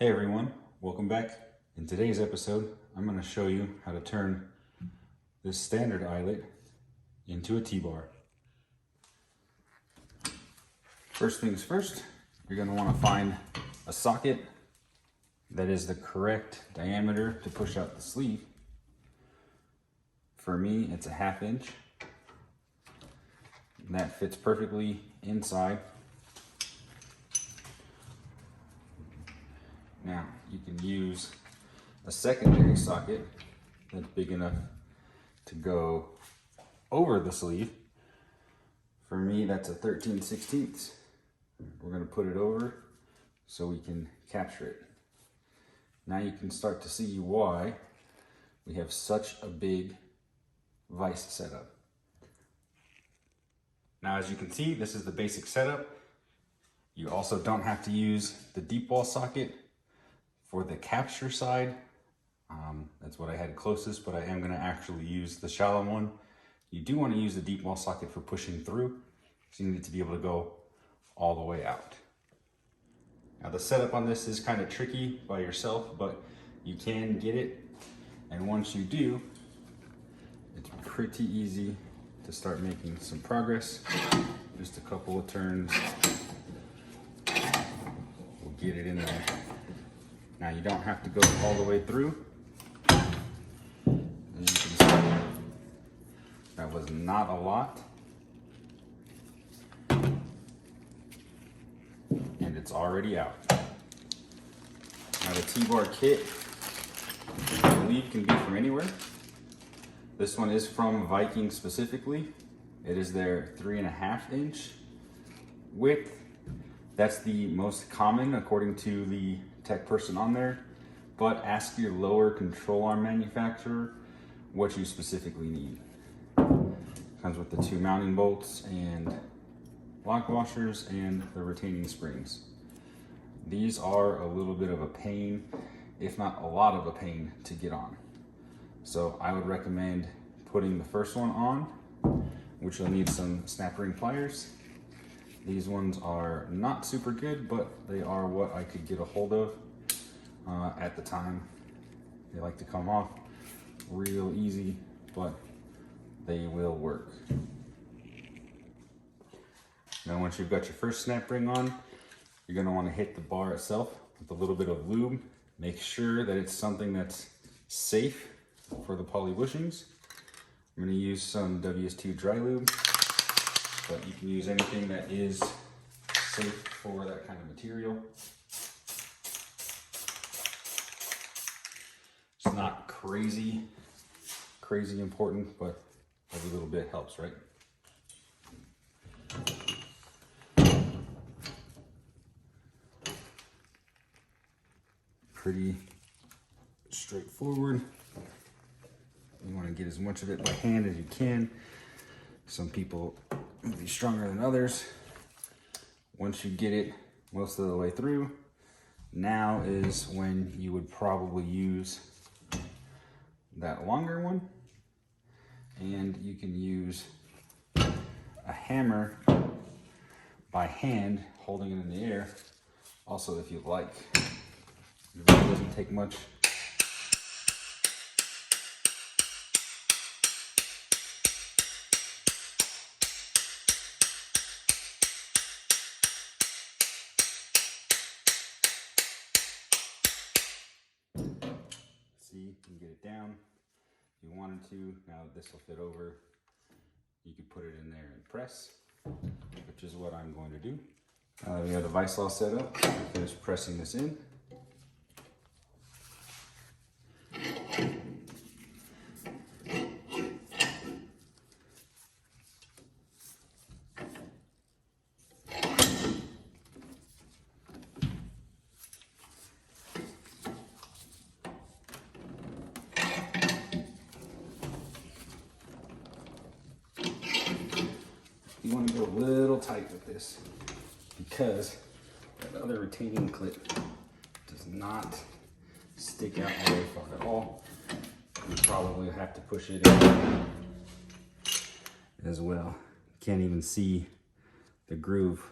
Hey everyone, welcome back. In today's episode, I'm going to show you how to turn this standard eyelet into a T-bar. First things first, you're going to want to find a socket that is the correct diameter to push out the sleeve. For me, it's a 1/2 inch. That fits perfectly inside. Now, you can use a secondary socket that's big enough to go over the sleeve. For me, that's a 13/16. We're going to put it over so we can capture it. Now you can start to see why we have such a big vise setup. Now, as you can see, this is the basic setup. You also don't have to use the deep wall socket for the capture side. That's what I had closest, but I am going to actually use the shallow one. You do want to use the deep wall socket for pushing through, so you need to be able to go all the way out. Now the setup on this is kind of tricky by yourself, but you can get it. And once you do, it's pretty easy to start making some progress. Just a couple of turns, we'll get it in there. Now you don't have to go all the way through. As you can see, that was not a lot. And it's already out. Now the T-bar kit, I believe, can be from anywhere. This one is from Viking specifically. It is their 3.5 inch width. That's the most common according to the tech person on there, but ask your lower control arm manufacturer what you specifically need. Comes with the 2 mounting bolts and lock washers and the retaining springs. These are a little bit of a pain, if not a lot of a pain, to get on. So I would recommend putting the first one on, which you'll need some snap ring pliers. These ones are not super good, but they are what I could get a hold of at the time. They like to come off real easy, but they will work. Now once you've got your first snap ring on, you're going to want to hit the bar itself with a little bit of lube. Make sure that it's something that's safe for the poly bushings. I'm going to use some WS2 dry lube, but you can use anything that is safe for that kind of material. It's not crazy important, but every little bit helps, right? Pretty straightforward. You want to get as much of it by hand as you can. Some people will be stronger than others. Once you get it most of the way through, now is when you would probably use that longer one. And you can use a hammer by hand, holding it in the air. Also, if you like, it really doesn't take much. See, you can get it down if you wanted to. Now this will fit over. You could put it in there and press, which is what I'm going to do. We have the vise all set up. I'll finish pressing this in. You want to go a little tight with this because that other retaining clip does not stick out very far at all. You probably have to push it in as well. Can't even see the groove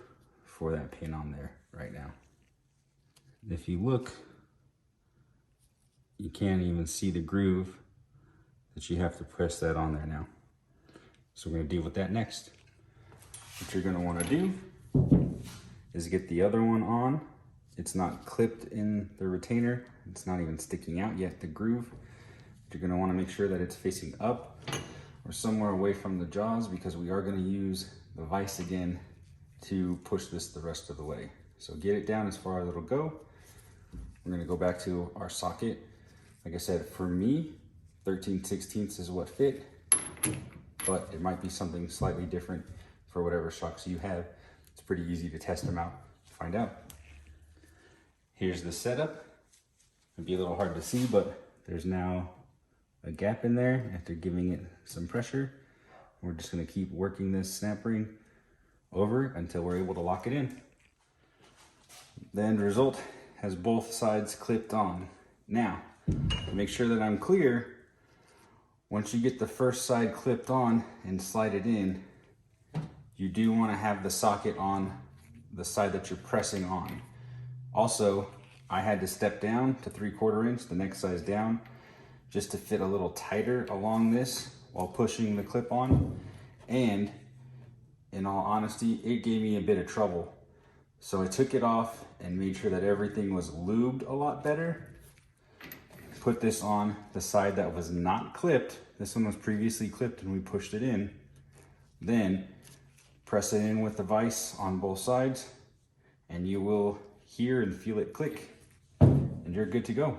for that pin on there right now. If you look you can't even see the groove that you have to press that on there now. So we're gonna deal with that next. What you're gonna wanna do is get the other one on. It's not clipped in the retainer. It's not even sticking out yet, the groove. You're gonna wanna make sure that it's facing up or somewhere away from the jaws, because we are gonna use the vise again to push this the rest of the way. So get it down as far as it'll go. We're gonna go back to our socket. Like I said, for me, 13/16 is what fit, but it might be something slightly different for whatever shocks you have. It's pretty easy to test them out, find out. Here's the setup. It'd be a little hard to see, but there's now a gap in there after giving it some pressure. We're just gonna keep working this snap ring over until we're able to lock it in. The end result has both sides clipped on. Now, to make sure that I'm clear, once you get the first side clipped on and slide it in, you do want to have the socket on the side that you're pressing on. Also, I had to step down to 3/4 inch, the next size down, just to fit a little tighter along this while pushing the clip on. And in all honesty, it gave me a bit of trouble. So I took it off and made sure that everything was lubed a lot better. Put this on the side that was not clipped. This one was previously clipped and we pushed it in. Then press it in with the vise on both sides and you will hear and feel it click and you're good to go.